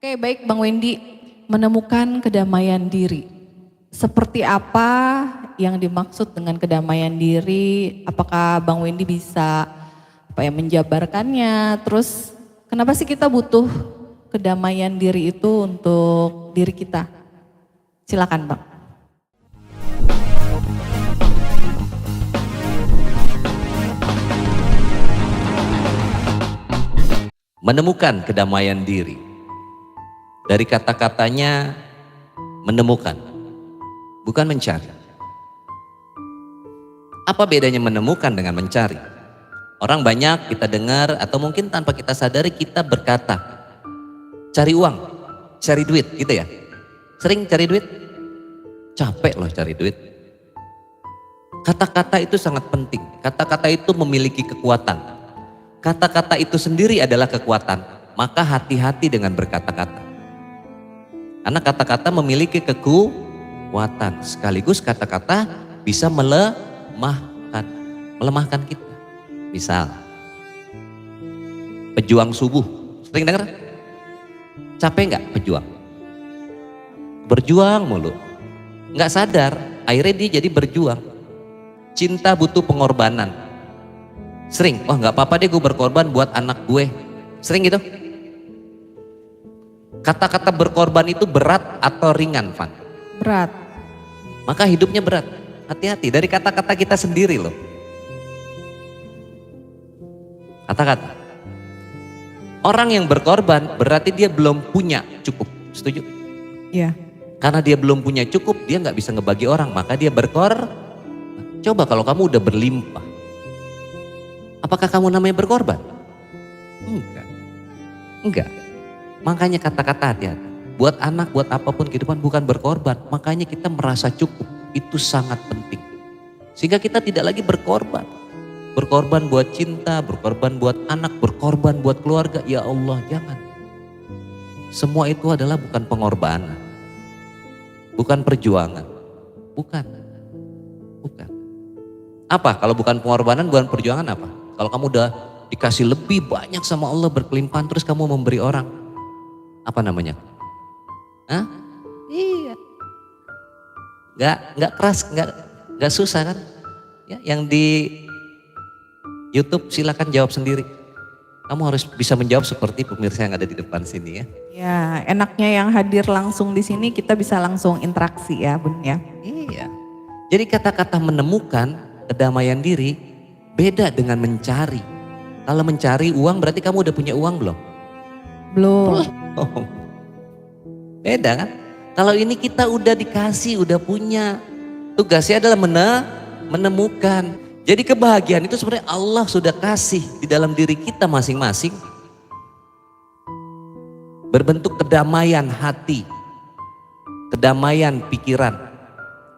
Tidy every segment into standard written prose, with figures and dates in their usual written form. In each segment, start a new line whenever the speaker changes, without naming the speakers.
Oke, baik Bang Wendy, menemukan kedamaian diri. Seperti apa yang dimaksud dengan kedamaian diri? Apakah Bang Wendy bisa menjabarkannya? Terus kenapa sih kita butuh kedamaian diri itu untuk diri kita? Silakan Bang.
Menemukan kedamaian diri. Dari kata-katanya menemukan, bukan mencari. Apa bedanya menemukan dengan mencari? Orang banyak kita dengar atau mungkin tanpa kita sadari kita berkata, cari uang, cari duit gitu ya. Sering cari duit? Capek loh cari duit. Kata-kata itu sangat penting. Kata-kata itu memiliki kekuatan. Kata-kata itu sendiri adalah kekuatan. Maka hati-hati dengan berkata-kata. Karena kata-kata memiliki kekuatan. Sekaligus kata-kata bisa melemahkan kita. Misal, pejuang subuh. Sering dengar? Capek nggak pejuang? Berjuang mulu. Nggak sadar, akhirnya dia jadi berjuang. Cinta butuh pengorbanan. Sering, wah nggak apa-apa deh gue berkorban buat anak gue. Sering gitu? Kata-kata berkorban itu berat atau ringan, Van?
Berat.
Maka hidupnya berat. Hati-hati dari kata-kata kita sendiri loh. Kata-kata. Orang yang berkorban berarti dia belum punya cukup. Setuju?
Iya.
Karena dia belum punya cukup, dia nggak bisa ngebagi orang. Maka dia Coba kalau kamu udah berlimpah. Apakah kamu namanya berkorban? Enggak. Enggak. Makanya kata-kata hati-hati. Buat anak, buat apapun kehidupan bukan berkorban. Makanya kita merasa cukup. Itu sangat penting. Sehingga kita tidak lagi berkorban. Berkorban buat cinta, berkorban buat anak, berkorban buat keluarga. Ya Allah, jangan. Semua itu adalah bukan pengorbanan. Bukan perjuangan. Bukan. Bukan. Apa? Kalau bukan pengorbanan, bukan perjuangan apa? Kalau kamu udah dikasih lebih banyak sama Allah berkelimpahan terus kamu memberi orang. Apa namanya? Hah? Iya. Nggak keras, nggak susah kan? Ya, yang di YouTube silakan jawab sendiri. Kamu harus bisa menjawab seperti pemirsa yang ada di depan sini ya.
Ya, enaknya yang hadir langsung di sini kita bisa langsung interaksi ya, Bun ya.
Iya. Jadi kata-kata menemukan kedamaian diri beda dengan mencari. Kalau mencari uang berarti kamu udah punya uang belum?
Belum.
Oh, beda kan? Kalau ini kita udah dikasih, udah punya. Tugasnya adalah menemukan. Jadi kebahagiaan itu sebenarnya Allah sudah kasih di dalam diri kita masing-masing. Berbentuk kedamaian hati, kedamaian pikiran.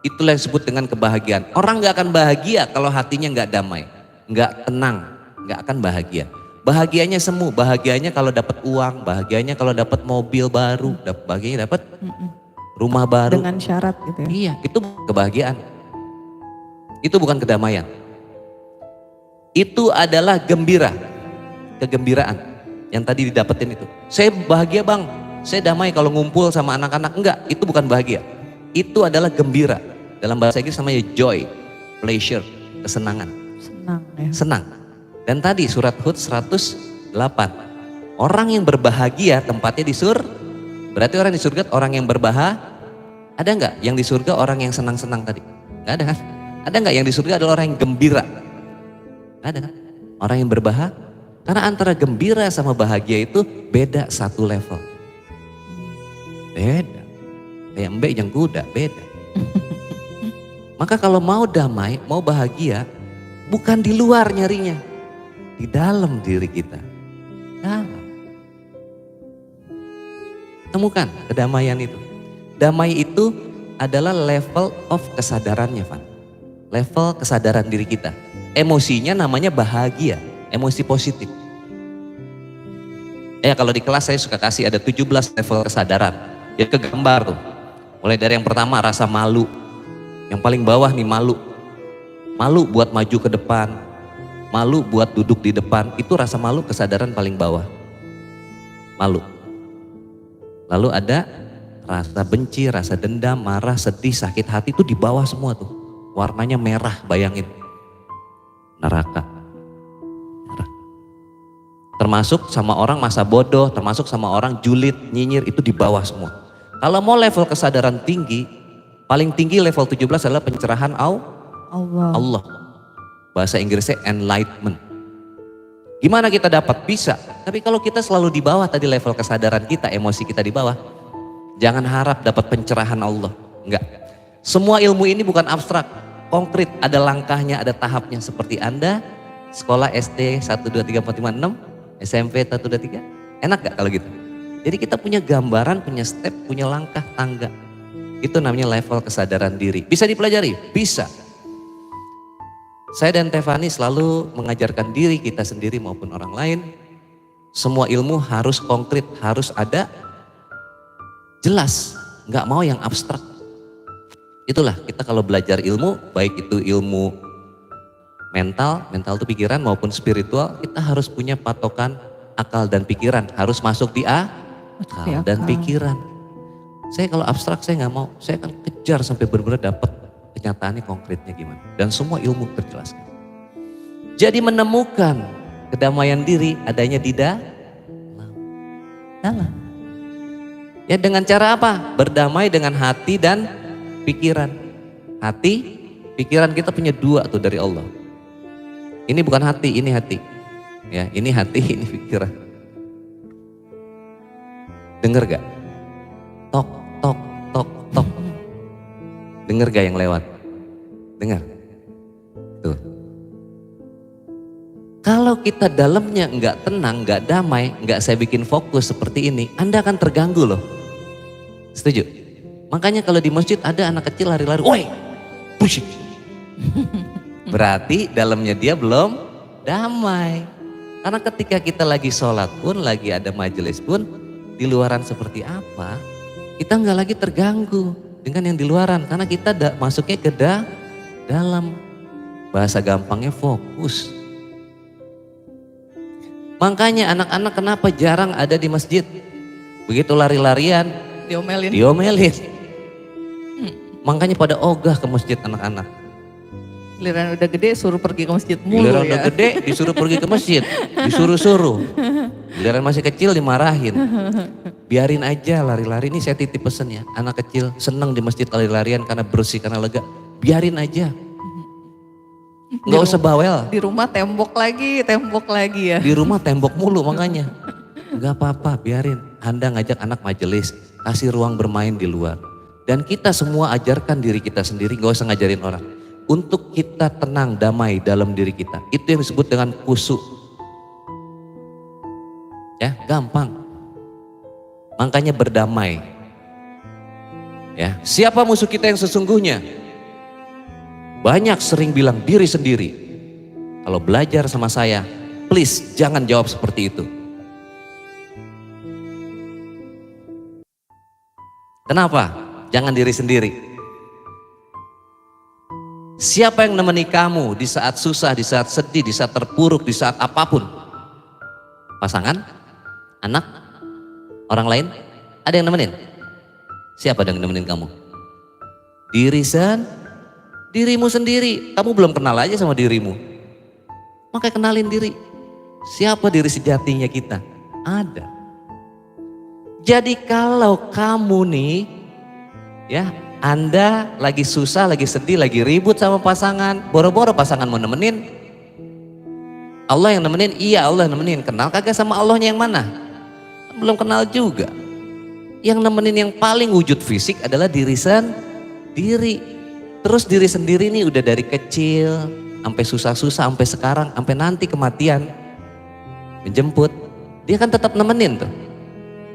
Itulah yang disebut dengan kebahagiaan. Orang gak akan bahagia kalau hatinya gak damai, gak tenang, gak akan bahagia. Bahagianya semu, bahagianya kalau dapat uang, bahagianya kalau dapat mobil baru, bahagianya dapat rumah baru.
Dengan syarat gitu ya.
Iya, itu kebahagiaan. Itu bukan kedamaian. Itu adalah gembira, kegembiraan yang tadi didapetin itu. Saya bahagia bang, saya damai kalau ngumpul sama anak-anak. Enggak, itu bukan bahagia. Itu adalah gembira. Dalam bahasa Inggris namanya joy, pleasure, kesenangan.
Senang ya.
Senang. Dan tadi surat Hud 108. Orang yang berbahagia tempatnya di surga. Berarti orang di surga orang yang berbahagia. Ada enggak yang di surga orang yang senang-senang tadi? Enggak ada kan? Ada enggak yang di surga adalah orang yang gembira? Enggak ada kan? Orang yang berbahagia. Karena antara gembira sama bahagia itu beda satu level. Beda. Kayak mbak yang kuda, beda. Maka kalau mau damai, mau bahagia, bukan di luar nyarinya. Di dalam diri kita. Dalam. Temukan kedamaian itu. Damai itu adalah level of kesadarannya, Van. Level kesadaran diri kita. Emosinya namanya bahagia, emosi positif. Ya kalau di kelas saya suka kasih ada 17 level kesadaran. Ya kegambar tuh. Mulai dari yang pertama rasa malu. Yang paling bawah nih malu. Malu buat maju ke depan. Malu buat duduk di depan. Itu rasa malu kesadaran paling bawah. Malu. Lalu ada rasa benci, rasa dendam, marah, sedih, sakit hati itu di bawah semua tuh. Warnanya merah, bayangin. Neraka. Termasuk sama orang masa bodoh, termasuk sama orang julid, nyinyir, itu di bawah semua. Kalau mau level kesadaran tinggi, paling tinggi level 17 adalah pencerahan Allah. Bahasa Inggrisnya enlightenment. Gimana kita dapat? Bisa. Tapi kalau kita selalu di bawah tadi level kesadaran kita, emosi kita di bawah, jangan harap dapat pencerahan Allah. Enggak. Semua ilmu ini bukan abstrak, konkret, ada langkahnya, ada tahapnya. Seperti Anda sekolah SD 1, 2, 3, 4, 5, 6, SMP 1, 2, 3. Enak gak kalau gitu? Jadi kita punya gambaran, punya step, punya langkah tangga. Itu namanya level kesadaran diri. Bisa dipelajari? Bisa. Saya dan Tefani selalu mengajarkan diri kita sendiri maupun orang lain. Semua ilmu harus konkret, harus ada, jelas. Gak mau yang abstrak. Itulah kita kalau belajar ilmu, baik itu ilmu mental itu pikiran maupun spiritual, kita harus punya patokan akal dan pikiran. Harus masuk di akal dan pikiran. Saya kalau abstrak saya nggak mau, saya akan kejar sampai benar-benar dapat kenyataannya konkretnya gimana. Dan semua ilmu terjelaskan. Jadi menemukan kedamaian diri adanya di dalam. Ya dengan cara apa? Berdamai dengan hati dan pikiran. Hati, pikiran kita punya dua tuh dari Allah. Ini bukan hati, ini hati. Ya, ini hati, ini pikiran. Dengar gak? Tok, tok, tok, tok. Dengar gak yang lewat? Dengar. Tuh. Kalau kita dalamnya nggak tenang, nggak damai, nggak saya bikin fokus seperti ini, Anda akan terganggu loh. Setuju? Makanya kalau di masjid ada anak kecil lari-lari, woi, pusing. Berarti dalamnya dia belum damai. Karena ketika kita lagi sholat pun, lagi ada majelis pun, di luaran seperti apa, kita nggak lagi terganggu dengan yang di luaran. Karena kita masuknya ke dalam. Bahasa gampangnya fokus. Makanya anak-anak kenapa jarang ada di masjid? Begitu lari-larian, diomelin. Makanya pada ogah ke masjid anak-anak.
Giliran udah gede suruh pergi ke masjid mulu.
Giliran udah gede disuruh pergi ke masjid, disuruh-suruh. Giliran masih kecil dimarahin. Biarin aja lari-lari, ini saya titip pesen ya. Anak kecil senang di masjid lari-larian karena bersih, karena lega. Biarin aja. Gak usah bawel.
Di rumah tembok lagi ya.
Di rumah tembok mulu makanya. Gak apa-apa, biarin. Anda ngajak anak majelis, kasih ruang bermain di luar. Dan kita semua ajarkan diri kita sendiri, gak usah ngajarin orang. Untuk kita tenang, damai dalam diri kita. Itu yang disebut dengan khusyuk. Ya, gampang. Makanya berdamai. Ya, siapa musuh kita yang sesungguhnya? Banyak sering bilang diri sendiri. Kalau belajar sama saya, please jangan jawab seperti itu. Kenapa? Jangan diri sendiri. Siapa yang nemeni kamu di saat susah, di saat sedih, di saat terpuruk, di saat apapun? Pasangan? Anak? Orang lain? Ada yang nemenin? Siapa yang nemenin kamu? Dirimu sendiri. Kamu belum kenal aja sama dirimu. Makanya kenalin diri. Siapa diri sejatinya kita? Ada. Jadi kalau kamu nih, ya, Anda lagi susah, lagi sedih, lagi ribut sama pasangan, boro-boro pasangan mau nemenin, Allah yang nemenin, iya Allah yang nemenin. Kenal kagak sama Allahnya yang mana? Belum kenal juga. Yang nemenin yang paling wujud fisik adalah diri sendiri. Terus diri sendiri nih udah dari kecil, sampai susah-susah, sampai sekarang, sampai nanti kematian menjemput, dia kan tetap nemenin tuh.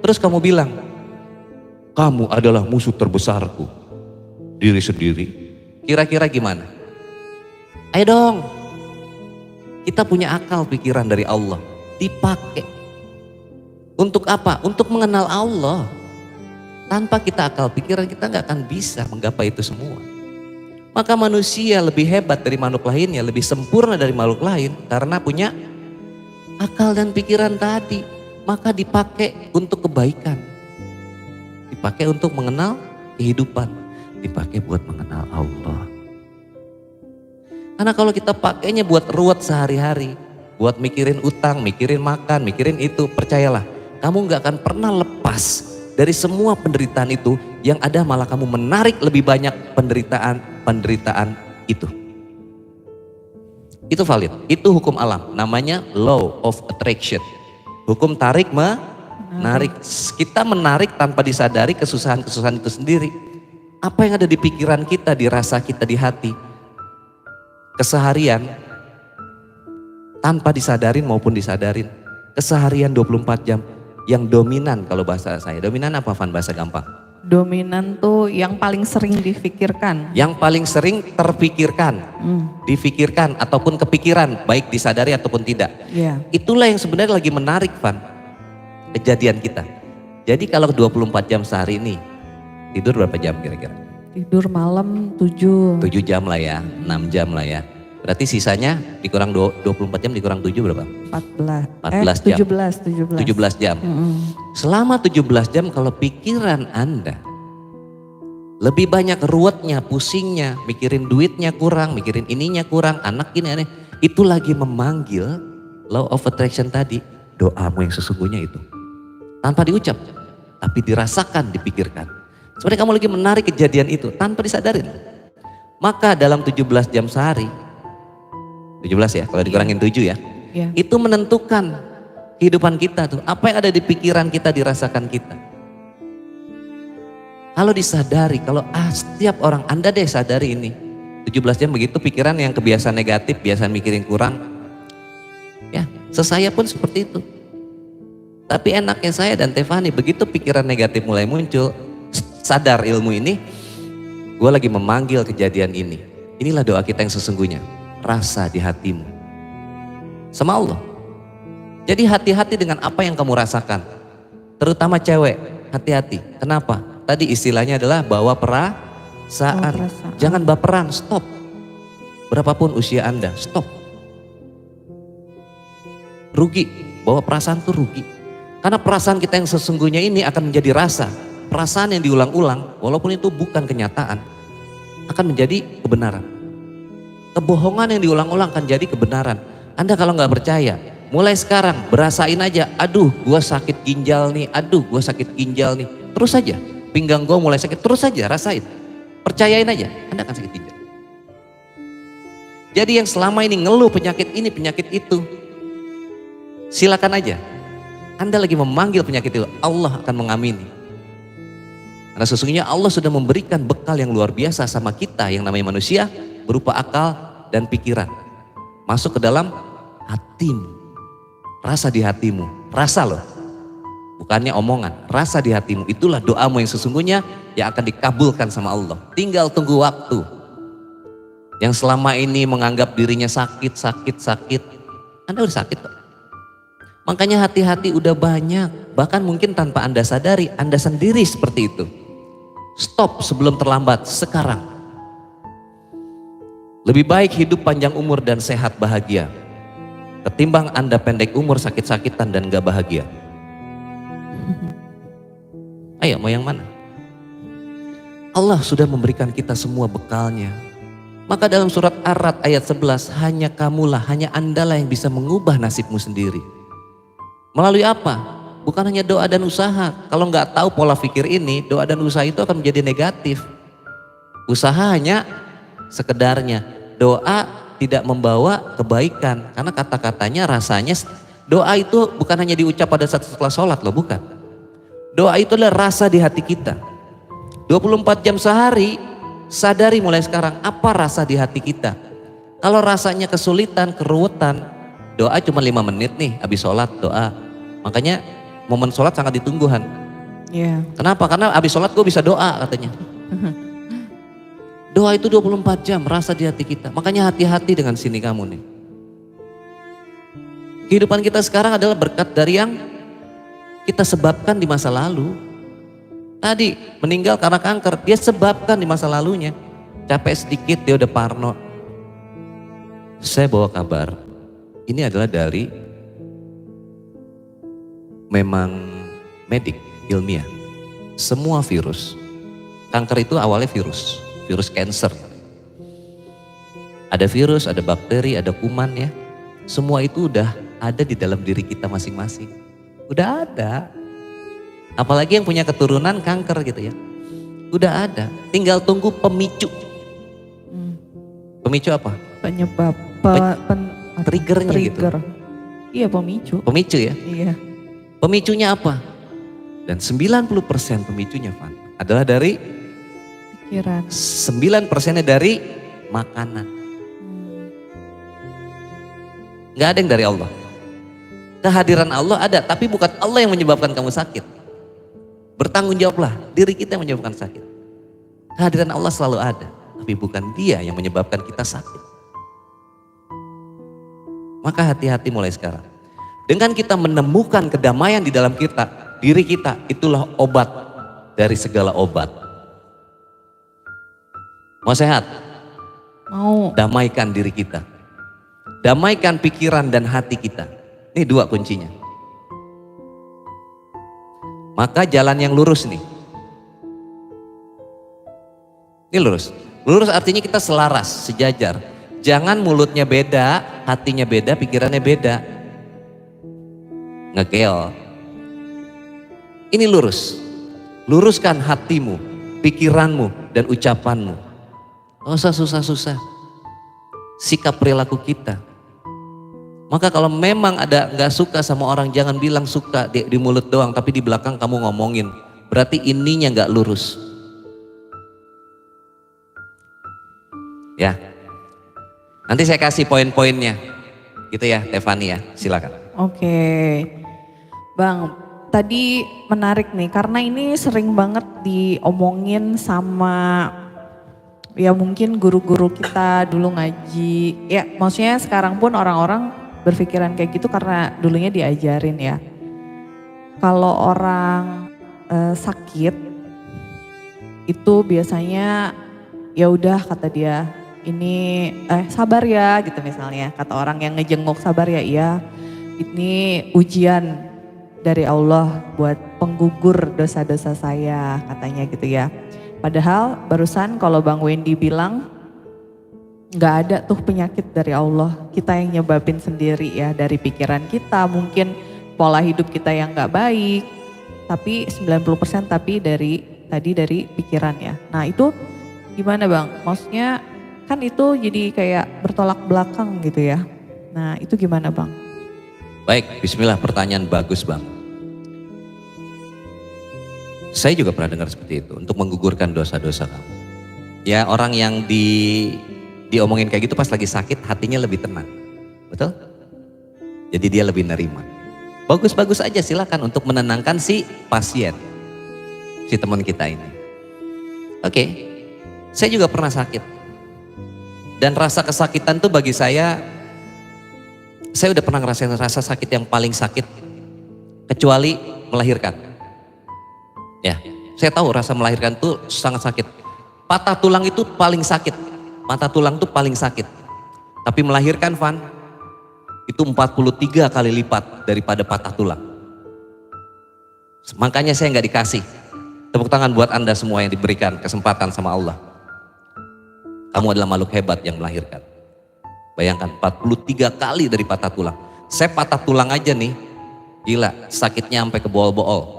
Terus kamu bilang, kamu adalah musuh terbesarku, diri sendiri. Kira-kira gimana? Ayo dong, kita punya akal pikiran dari Allah, dipakai. Untuk apa? Untuk mengenal Allah. Tanpa kita akal pikiran kita gak akan bisa menggapai itu semua. Maka manusia lebih hebat dari makhluk lainnya, lebih sempurna dari makhluk lain karena punya akal dan pikiran tadi. Maka dipakai untuk kebaikan. dipakai untuk mengenal kehidupan, dipakai buat mengenal Allah. Karena kalau kita pakainya buat ruwet sehari-hari, buat mikirin utang, mikirin makan, mikirin itu, percayalah, kamu gak akan pernah lepas dari semua penderitaan itu. Yang ada malah kamu menarik lebih banyak penderitaan itu. Itu valid, itu hukum alam, namanya law of attraction. Hukum tarik menarik, kita menarik tanpa disadari kesusahan-kesusahan itu sendiri. Apa yang ada di pikiran kita, di rasa kita, di hati, keseharian, tanpa disadarin maupun disadarin, keseharian 24 jam, yang dominan kalau bahasa saya, dominan apa Van bahasa gampang?
Dominan tuh yang paling sering difikirkan.
Yang paling sering terpikirkan, difikirkan ataupun kepikiran, baik disadari ataupun tidak.
Iya.
Itulah yang sebenarnya lagi menarik Van, kejadian kita. Jadi kalau 24 jam sehari ini, tidur berapa jam kira-kira?
Tidur malam 7.
7 jam lah ya, 6 jam lah ya. Berarti sisanya dikurang 24 jam dikurang 7 berapa?
14
jam. 17
17
jam. Selama 17 jam kalau pikiran Anda lebih banyak ruwetnya, pusingnya, mikirin duitnya kurang, mikirin ininya kurang, anak ini aneh. Itu lagi memanggil law of attraction tadi, doamu yang sesungguhnya itu. Tanpa diucap, tapi dirasakan, dipikirkan. Sebenarnya kamu lagi menarik kejadian itu tanpa disadarin. Maka dalam 17 jam sehari, 17 ya, kalau dikurangin 7 ya, itu menentukan kehidupan kita tuh. Apa yang ada di pikiran kita, dirasakan kita. Kalau disadari, kalau setiap orang, Anda deh sadari ini. 17 jam begitu pikiran yang kebiasaan negatif, biasa mikirin kurang. Ya, saya pun seperti itu. Tapi enaknya saya dan Tefani, begitu pikiran negatif mulai muncul, sadar ilmu ini, gue lagi memanggil kejadian ini. Inilah doa kita yang sesungguhnya. Rasa di hatimu. Sama Allah. Jadi hati-hati dengan apa yang kamu rasakan. Terutama cewek, hati-hati. Kenapa? Tadi istilahnya adalah bawa perasaan. Jangan baperan, stop. Berapapun usia Anda, stop. Rugi, bawa perasaan tuh rugi. Karena perasaan kita yang sesungguhnya ini akan menjadi rasa. Perasaan yang diulang-ulang, walaupun itu bukan kenyataan, akan menjadi kebenaran. Kebohongan yang diulang-ulang akan jadi kebenaran. Anda kalau nggak percaya, mulai sekarang berasain aja, aduh gua sakit ginjal nih, aduh gua sakit ginjal nih. Terus aja, pinggang gua mulai sakit, terus aja rasain. Percayain aja, Anda akan sakit ginjal. Jadi yang selama ini ngeluh penyakit ini, penyakit itu, silakan aja. Anda lagi memanggil penyakit itu, Allah akan mengamini. Karena sesungguhnya Allah sudah memberikan bekal yang luar biasa sama kita yang namanya manusia, berupa akal dan pikiran. Masuk ke dalam hatimu. Rasa di hatimu. Rasa loh. Bukannya omongan. Rasa di hatimu. Itulah doamu yang sesungguhnya yang akan dikabulkan sama Allah. Tinggal tunggu waktu. Yang selama ini menganggap dirinya sakit. Anda udah sakit kok. Makanya hati-hati udah banyak. Bahkan mungkin tanpa Anda sadari, Anda sendiri seperti itu. Stop sebelum terlambat sekarang. Lebih baik hidup panjang umur dan sehat bahagia, ketimbang Anda pendek umur sakit-sakitan dan gak bahagia. Ayo mau yang mana? Allah sudah memberikan kita semua bekalnya. Maka dalam surat Ar-Ra'd ayat 11, hanya kamulah, hanya Andalah yang bisa mengubah nasibmu sendiri. Melalui apa? Bukan hanya doa dan usaha. Kalau nggak tahu pola pikir ini, doa dan usaha itu akan menjadi negatif. Usaha hanya sekedarnya. Doa tidak membawa kebaikan. Karena kata-katanya rasanya, doa itu bukan hanya diucap pada saat setelah sholat loh, bukan. Doa itu adalah rasa di hati kita. 24 jam sehari, sadari mulai sekarang apa rasa di hati kita. Kalau rasanya kesulitan, keruwetan, doa cuma 5 menit nih habis sholat doa. Makanya momen sholat sangat ditungguhan.
Yeah.
Kenapa? Karena habis sholat gue bisa doa katanya. Doa itu 24 jam rasa di hati kita. Makanya hati-hati dengan sini kamu nih. Kehidupan kita sekarang adalah berkat dari yang kita sebabkan di masa lalu. Tadi meninggal karena kanker, dia sebabkan di masa lalunya. Capek sedikit dia udah parno. Saya bawa kabar, ini adalah dari memang medik, ilmiah. Semua virus. Kanker itu awalnya virus cancer. Ada virus, ada bakteri, ada kuman ya. Semua itu udah ada di dalam diri kita masing-masing. Udah ada. Apalagi yang punya keturunan kanker gitu ya. Udah ada. Tinggal tunggu pemicu. Pemicu apa?
Penyebab,
triggernya gitu.
trigger. Iya pemicu.
Pemicu ya.
Iya.
Pemicunya apa? Dan 90% pemicunya Van adalah dari
Pikiran.
9%-nya dari makanan. Gak ada yang dari Allah. Kehadiran Allah ada, tapi bukan Allah yang menyebabkan kamu sakit. Bertanggung jawablah, diri kita yang menyebabkan sakit. Kehadiran Allah selalu ada, tapi bukan Dia yang menyebabkan kita sakit. Maka hati-hati mulai sekarang. Dengan kita menemukan kedamaian di dalam kita, diri kita, itulah obat dari segala obat. Mau sehat?
Mau.
Damaikan diri kita. Damaikan pikiran dan hati kita. Ini 2 kuncinya. Maka jalan yang lurus nih. Ini lurus. Lurus artinya kita selaras, sejajar. Jangan mulutnya beda, hatinya beda, pikirannya beda. Ngegel. Ini lurus. Luruskan hatimu, pikiranmu, dan ucapanmu. Gak usah susah-susah. Sikap perilaku kita. Maka kalau memang ada gak suka sama orang, jangan bilang suka di mulut doang, tapi di belakang kamu ngomongin. Berarti ininya gak lurus. Ya. Nanti saya kasih poin-poinnya. Gitu ya, Tefani ya, silakan.
Oke. Bang, tadi menarik nih, karena ini sering banget diomongin sama ya mungkin guru-guru kita dulu ngaji. Ya maksudnya sekarang pun orang-orang berpikiran kayak gitu karena dulunya diajarin ya. Kalau orang sakit itu biasanya ya udah kata dia ini sabar ya gitu misalnya. Kata orang yang ngejenguk sabar ya, iya ini ujian dari Allah buat penggugur dosa-dosa saya katanya gitu ya. Padahal barusan kalau Bang Wendy bilang gak ada tuh penyakit dari Allah. Kita yang nyebabin sendiri ya, dari pikiran kita, mungkin pola hidup kita yang gak baik. Tapi 90% tapi dari pikiran ya. Nah itu gimana Bang? Maksudnya kan itu jadi kayak bertolak belakang gitu ya. Nah itu gimana Bang?
Baik, bismillah, pertanyaan bagus Bang. Saya juga pernah dengar seperti itu, untuk menggugurkan dosa-dosa kamu. Ya orang yang diomongin kayak gitu pas lagi sakit hatinya lebih tenang. Betul? Jadi dia lebih nerima. Bagus-bagus aja, silakan untuk menenangkan si pasien. Si teman kita ini. Oke, saya juga pernah sakit. Dan rasa kesakitan tuh bagi saya udah pernah ngerasain rasa sakit yang paling sakit. Kecuali melahirkan. Ya, saya tahu rasa melahirkan tuh sangat sakit. Patah tulang itu paling sakit. Patah tulang tuh paling sakit. Tapi melahirkan Van, itu 43 kali lipat daripada patah tulang. Makanya saya nggak dikasih. Tepuk tangan buat Anda semua yang diberikan kesempatan sama Allah. Kamu adalah makhluk hebat yang melahirkan. Bayangkan 43 kali dari patah tulang. Saya patah tulang aja nih, gila sakitnya sampai ke bool-bool.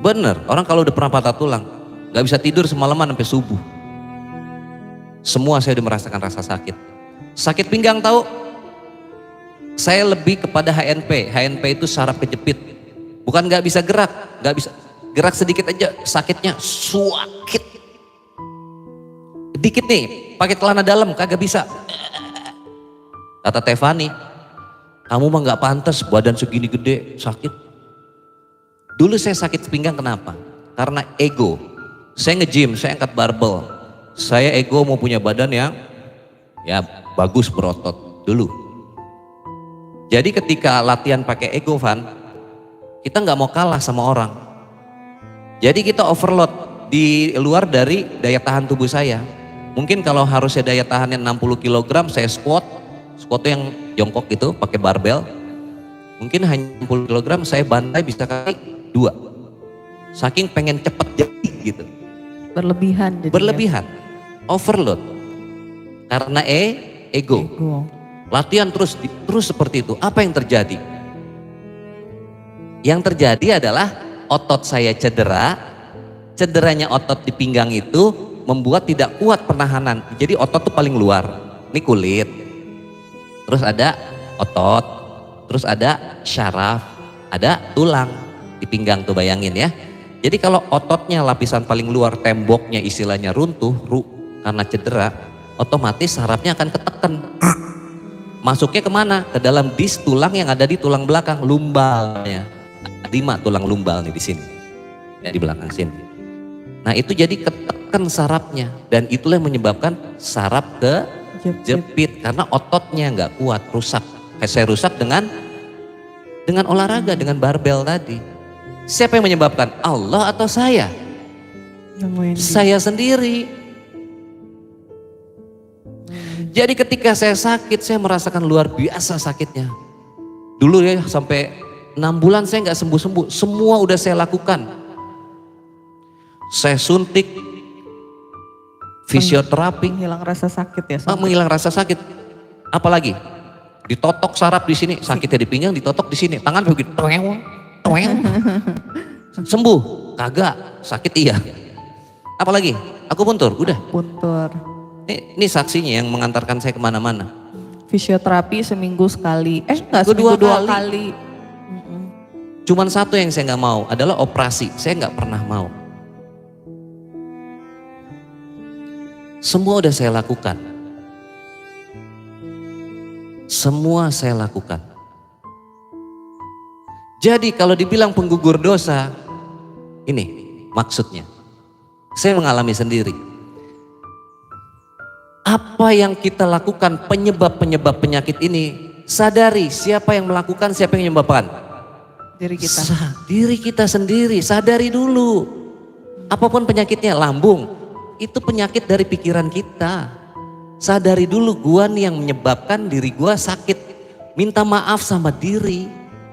Bener, orang kalau udah pernah patah tulang gak bisa tidur semalaman sampai subuh. Semua saya udah merasakan rasa sakit. Sakit pinggang tahu? Saya lebih kepada HNP. HNP itu saraf kejepit. Bukan gak bisa gerak, gak bisa gerak sedikit aja sakitnya sakit. Dikit nih, pakai celana dalam kagak bisa. Kata Tefani, kamu mah gak pantas badan segini gede sakit. Dulu saya sakit pinggang kenapa? Karena ego. Saya nge-gym, saya angkat barbel. Saya ego mau punya badan yang ya bagus berotot dulu. Jadi ketika latihan pakai ego Van, kita nggak mau kalah sama orang. Jadi kita overload di luar dari daya tahan tubuh saya. Mungkin kalau harusnya daya tahannya 60 kg, saya squat yang jongkok itu pakai barbel. Mungkin hanya 60 kg, saya bantai bisa kali 2. Saking pengen cepet jadi gitu.
Berlebihan jadinya.
Berlebihan. Overload. Karena ego.
Ego.
Latihan terus seperti itu. Apa yang terjadi? Yang terjadi adalah otot saya cedera. Cederanya otot di pinggang itu membuat tidak kuat penahanan. Jadi otot tuh paling luar. Ini kulit. Terus ada otot. Terus ada syaraf. Ada tulang di pinggang tuh, bayangin ya. Jadi kalau ototnya lapisan paling luar, temboknya istilahnya runtuh karena cedera, otomatis sarafnya akan ketekan. Masuknya kemana? Ke dalam dis tulang yang ada di tulang belakang, lumbalnya. 5 tulang lumbal nih di sini, di belakang sini. Nah itu jadi ketekan sarafnya, dan itulah yang menyebabkan saraf kejepit karena ototnya nggak kuat, rusak. Saya rusak dengan olahraga, dengan barbel tadi. Siapa yang menyebabkan? Allah atau saya? Saya sendiri. Jadi ketika saya sakit, saya merasakan luar biasa sakitnya. Dulu ya sampai 6 bulan saya nggak sembuh-sembuh. Semua udah saya lakukan. Saya suntik, fisioterapi.
Menghilang rasa sakit ya?
Menghilang rasa sakit. Apalagi? Ditotok saraf di sini, sakitnya di pinggang, ditotok di sini. Tangan begitu, toeng. Sembuh? Kagak, sakit iya. Apalagi? Akupuntur, udah.
Akupuntur.
Ini saksinya yang mengantarkan saya kemana-mana.
Fisioterapi seminggu sekali. Enggak,
Seminggu
seminggu 2 kali.
Cuman satu yang saya nggak mau adalah operasi. Saya nggak pernah mau. Semua udah saya lakukan. Semua saya lakukan. Jadi kalau dibilang penggugur dosa, ini maksudnya. Saya mengalami sendiri. Apa yang kita lakukan penyebab-penyebab penyakit ini, sadari siapa yang melakukan, siapa yang menyebabkan.
Diri kita.
Diri kita sendiri, sadari dulu. Apapun penyakitnya, lambung, itu penyakit dari pikiran kita. Sadari dulu, gua nih yang menyebabkan diri gua sakit. Minta maaf sama diri.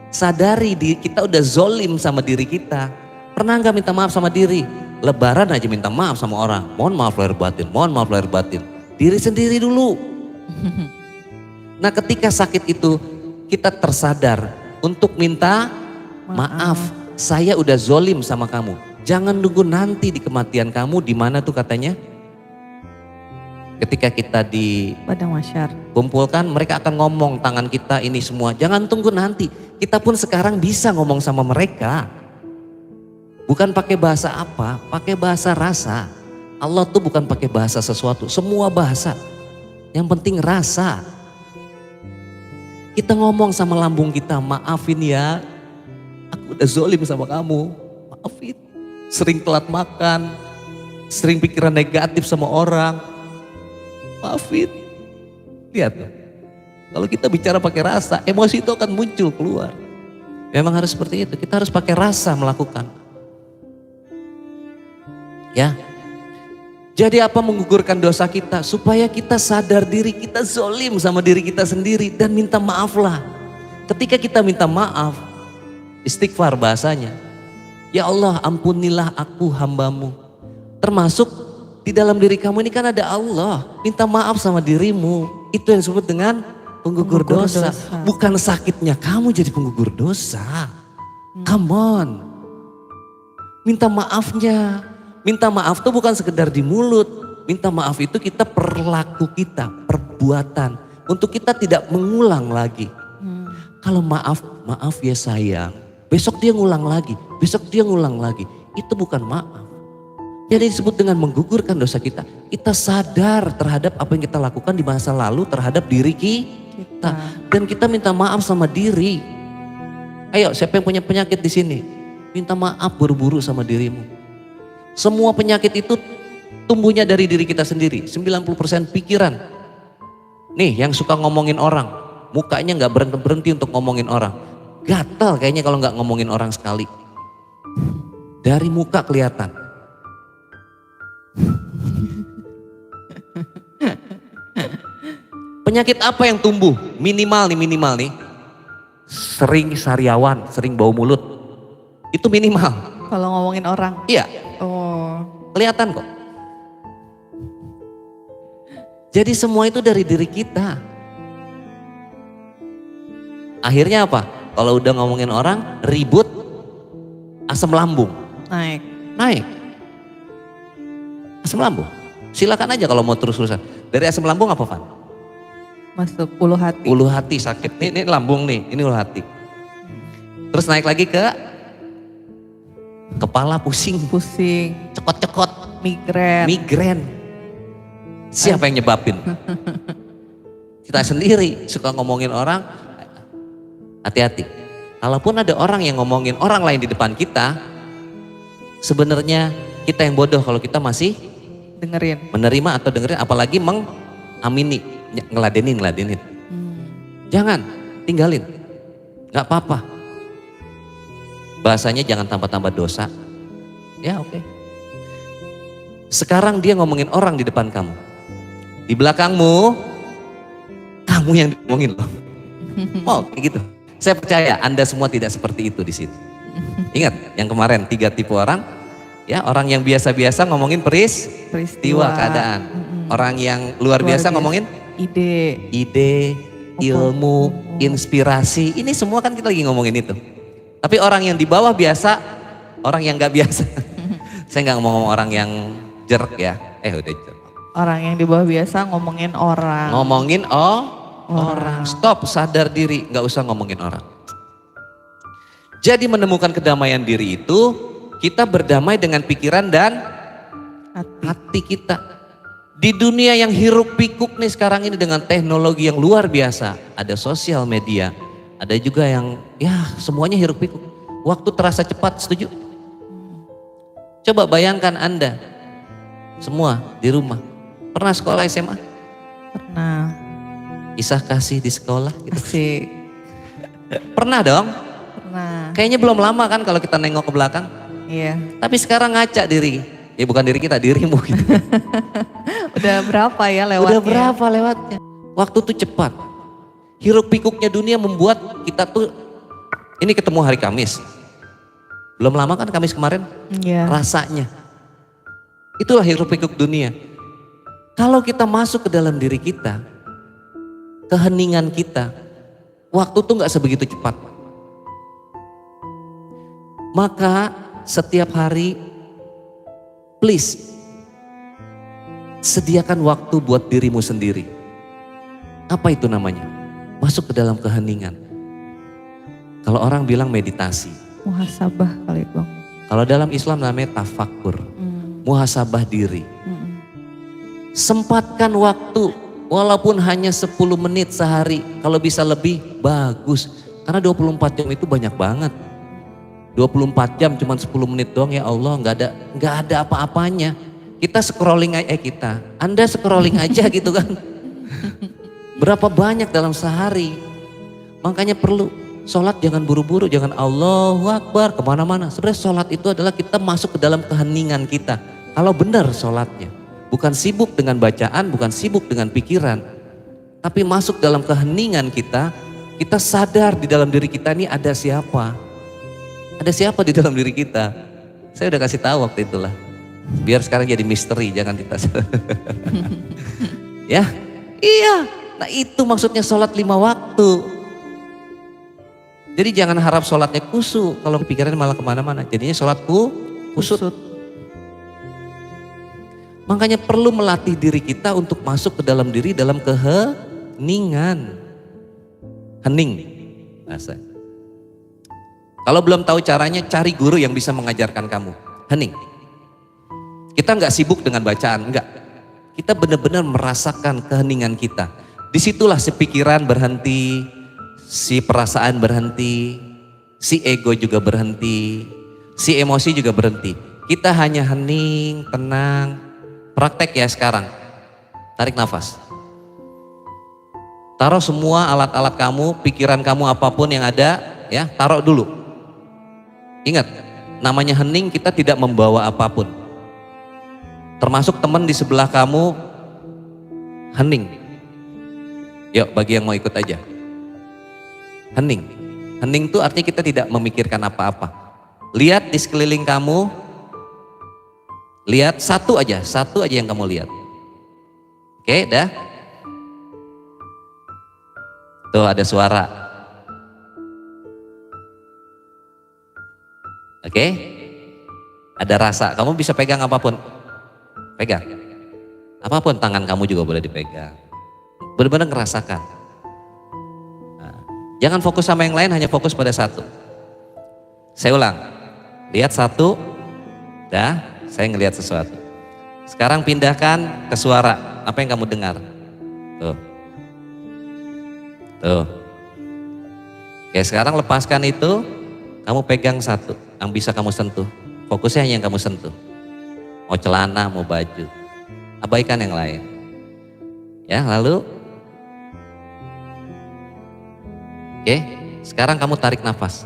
Sadari kita udah zolim sama diri kita. Pernah gak minta maaf sama diri? Lebaran aja minta maaf sama orang. Mohon maaf lahir batin, mohon maaf lahir batin. Diri sendiri dulu. Nah ketika sakit itu kita tersadar untuk minta maaf. Saya udah zolim sama kamu. Jangan nunggu nanti di kematian kamu. Di mana tuh katanya? Ketika kita di
Padang Mahsyar.
kumpulkan, mereka akan ngomong tangan kita ini semua. Jangan tunggu nanti. Kita pun sekarang bisa ngomong sama mereka. Bukan pakai bahasa apa, pakai bahasa rasa. Allah tuh bukan pakai bahasa sesuatu, semua bahasa. Yang penting rasa. Kita ngomong sama lambung kita, maafin ya, aku udah zolim sama kamu, maafin. Sering telat makan, sering pikiran negatif sama orang, maafin. Lihat tuh, kalau kita bicara pakai rasa, emosi itu akan muncul keluar. Memang harus seperti itu, kita harus pakai rasa melakukan. Ya. Jadi apa menggugurkan dosa kita? Supaya kita sadar diri kita zolim sama diri kita sendiri dan minta maaflah. Ketika kita minta maaf, istighfar bahasanya. Ya Allah, ampunilah aku hambamu. Termasuk di dalam diri kamu ini kan ada Allah. Minta maaf sama dirimu. Itu yang disebut dengan penggugur dosa. Bukan sakitnya kamu jadi penggugur dosa. Come on. Minta maafnya. Minta maaf itu bukan sekedar di mulut. Minta maaf itu kita perilaku kita, perbuatan. Untuk kita tidak mengulang lagi. Kalau maaf ya sayang. Besok dia ngulang lagi, besok dia ngulang lagi. Itu bukan maaf. Jadi disebut dengan menggugurkan dosa kita. Kita sadar terhadap apa yang kita lakukan di masa lalu terhadap diri kita. Dan kita minta maaf sama diri. Ayo siapa yang punya penyakit di sini? Minta maaf buru-buru sama dirimu. Semua penyakit itu tumbuhnya dari diri kita sendiri. 90% pikiran. Nih yang suka ngomongin orang. Mukanya gak berhenti untuk ngomongin orang. Gatal kayaknya kalau gak ngomongin orang sekali. Dari muka kelihatan. Penyakit apa yang tumbuh? Minimal nih. Sering sariawan, sering bau mulut. Itu minimal.
Kalau ngomongin orang.
Iya,
Oh.
kelihatan kok. Jadi semua itu dari diri kita. Akhirnya apa? Kalau udah ngomongin orang, ribut, asam lambung naik. Asam lambung. Silakan aja kalau mau terus-terusan. Dari asam lambung apa, Van?
Masuk ulu hati.
Ulu hati sakit. Ini lambung nih, ini ulu hati. Terus naik lagi ke kepala pusing, cekot-cekot, migrain. Siapa yang nyebabin? Kita sendiri suka ngomongin orang. Hati-hati. Kalaupun ada orang yang ngomongin orang lain di depan kita, sebenarnya kita yang bodoh kalau kita masih menerima atau dengerin, apalagi mengamini, ngeladenin. Jangan, tinggalin. Gak apa-apa. Bahasanya jangan tambah-tambah dosa. Ya oke. Sekarang dia ngomongin orang di depan kamu. Di belakangmu, kamu yang ngomongin loh. Oh kayak gitu. Saya percaya Anda semua tidak seperti itu di situ. Ingat yang kemarin 3 tipe orang. Ya, orang yang biasa-biasa ngomongin peristiwa keadaan. Orang yang luar biasa ngomongin ide, ilmu, inspirasi. Ini semua kan kita lagi ngomongin itu. Tapi orang yang di bawah biasa, orang yang gak biasa. Saya gak ngomong orang yang jerk ya. Udah jerk.
Orang yang di bawah biasa ngomongin orang.
Ngomongin orang. Stop, sadar diri, gak usah ngomongin orang. Jadi menemukan kedamaian diri itu, kita berdamai dengan pikiran dan hati kita. Di dunia yang hiruk pikuk nih sekarang ini dengan teknologi yang luar biasa. Ada sosial media, ada juga yang ya semuanya hiruk pikuk. Waktu terasa cepat, setuju? Coba bayangkan Anda semua di rumah. Pernah sekolah SMA?
Pernah.
Kisah kasih di sekolah gitu.
Asik.
Pernah dong?
Pernah.
Kayaknya belum lama kan kalau kita nengok ke belakang.
Iya.
Tapi sekarang ngaca diri. Ya bukan diri kita, dirimu gitu.
Udah berapa ya lewatnya?
Udah berapa lewatnya? Waktu tuh cepat. Hiruk pikuknya dunia membuat kita tuh, ini ketemu hari Kamis. Belum lama kan Kamis kemarin?
Iya.
Rasanya. Itulah hiruk pikuk dunia. Kalau kita masuk ke dalam diri kita, keheningan kita, waktu tuh gak sebegitu cepat. Maka setiap hari, please, sediakan waktu buat dirimu sendiri. Apa itu namanya? Masuk ke dalam keheningan. Kalau orang bilang meditasi.
Muhasabah kali Bang.
Kalau dalam Islam namanya tafakur. Muhasabah diri. Sempatkan waktu, walaupun hanya 10 menit sehari. Kalau bisa lebih, bagus. Karena 24 jam itu banyak banget. 24 jam cuma 10 menit doang, ya Allah, nggak ada apa-apanya. Kita scrolling aja, Anda scrolling aja gitu kan. Berapa banyak dalam sehari. Makanya perlu sholat jangan buru-buru, jangan Allahu Akbar kemana-mana. Sebenarnya sholat itu adalah kita masuk ke dalam keheningan kita. Kalau benar sholatnya, bukan sibuk dengan bacaan, bukan sibuk dengan pikiran, tapi masuk dalam keheningan kita. Kita sadar di dalam diri kita ini ada siapa. Ada siapa di dalam diri kita? Saya udah kasih tahu waktu itulah. Biar sekarang jadi misteri, jangan ditas. Ya, iya. Nah itu maksudnya sholat 5 waktu. Jadi jangan harap sholatnya kusu. Kalau pikirannya malah kemana-mana. Jadinya sholat kusut. Makanya perlu melatih diri kita untuk masuk ke dalam diri dalam keheningan. Hening bahasa. Kalau belum tahu caranya, cari guru yang bisa mengajarkan kamu. Hening. Kita nggak sibuk dengan bacaan, enggak. Kita benar-benar merasakan keheningan kita. Disitulah si pikiran berhenti, si perasaan berhenti, si ego juga berhenti, si emosi juga berhenti. Kita hanya hening, tenang. Praktek ya sekarang. Tarik nafas. Taruh semua alat-alat kamu, pikiran kamu apapun yang ada, ya taruh dulu. Ingat, namanya hening, kita tidak membawa apapun. Termasuk teman di sebelah kamu, hening. Yuk bagi yang mau ikut aja. Hening. Hening itu artinya kita tidak memikirkan apa-apa. Lihat di sekeliling kamu. Lihat satu aja yang kamu lihat. Oke, dah. Tuh ada suara. Oke. Ada rasa. Kamu bisa pegang apapun. Pegang. Apapun tangan kamu juga boleh dipegang. Benar-benar ngerasakan. Nah, jangan fokus sama yang lain, hanya fokus pada satu. Saya ulang. Lihat satu. Dah, saya ngelihat sesuatu. Sekarang pindahkan ke suara. Apa yang kamu dengar? Tuh. Tuh. Oke, sekarang lepaskan itu. Kamu pegang satu yang bisa kamu sentuh. Fokusnya hanya yang kamu sentuh. Mau celana, mau baju. Abaikan yang lain. Ya, lalu. Oke, sekarang kamu tarik nafas.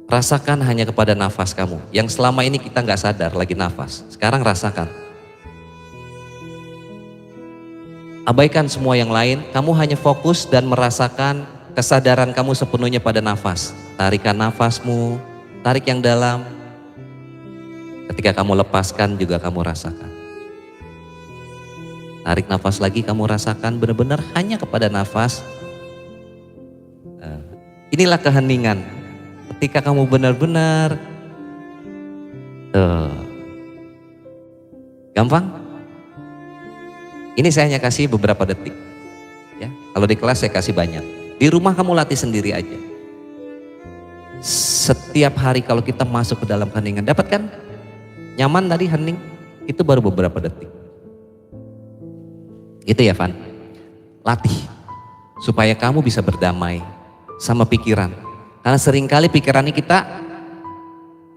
Rasakan hanya kepada nafas kamu. Yang selama ini kita nggak sadar lagi nafas. Sekarang rasakan. Abaikan semua yang lain. Kamu hanya fokus dan merasakan kesadaran kamu sepenuhnya pada nafas. Tarikan nafasmu. Tarik yang dalam. Ketika kamu lepaskan juga kamu rasakan. Tarik nafas lagi, kamu rasakan benar-benar hanya kepada nafas. Inilah keheningan. Ketika kamu benar-benar gampang. Ini saya hanya kasih beberapa detik. Ya, kalau di kelas saya kasih banyak. Di rumah kamu latih sendiri aja. Setiap hari kalau kita masuk ke dalam keheningan, dapat kan? Nyaman tadi hening, itu baru beberapa detik. Itu ya Van. Latih supaya kamu bisa berdamai sama pikiran. Karena seringkali pikiran ini kita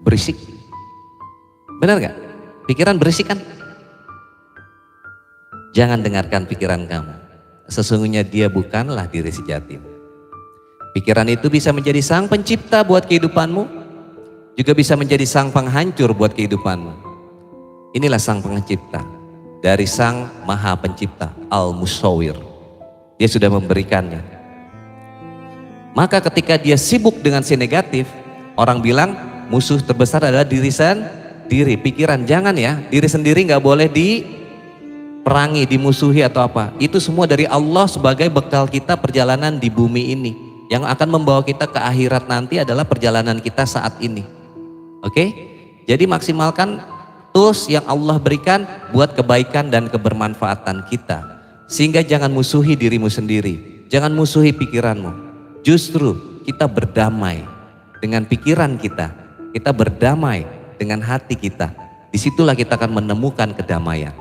berisik. Benar gak? Pikiran berisik kan? Jangan dengarkan pikiran kamu. Sesungguhnya dia bukanlah diri sejati. Pikiran itu bisa menjadi sang pencipta buat kehidupanmu. Juga bisa menjadi sang penghancur buat kehidupanmu. Inilah sang pencipta. Dari sang maha pencipta. Al-Musawwir. Dia sudah memberikannya. Maka ketika dia sibuk dengan si negatif, orang bilang musuh terbesar adalah diri sendiri, pikiran. Jangan ya, diri sendiri nggak boleh diperangi, dimusuhi atau apa. Itu semua dari Allah sebagai bekal kita perjalanan di bumi ini. Yang akan membawa kita ke akhirat nanti adalah perjalanan kita saat ini. Oke? Jadi maksimalkan tools yang Allah berikan buat kebaikan dan kebermanfaatan kita. Sehingga jangan musuhi dirimu sendiri, jangan musuhi pikiranmu. Justru kita berdamai dengan pikiran kita berdamai dengan hati kita. Disitulah kita akan menemukan kedamaian.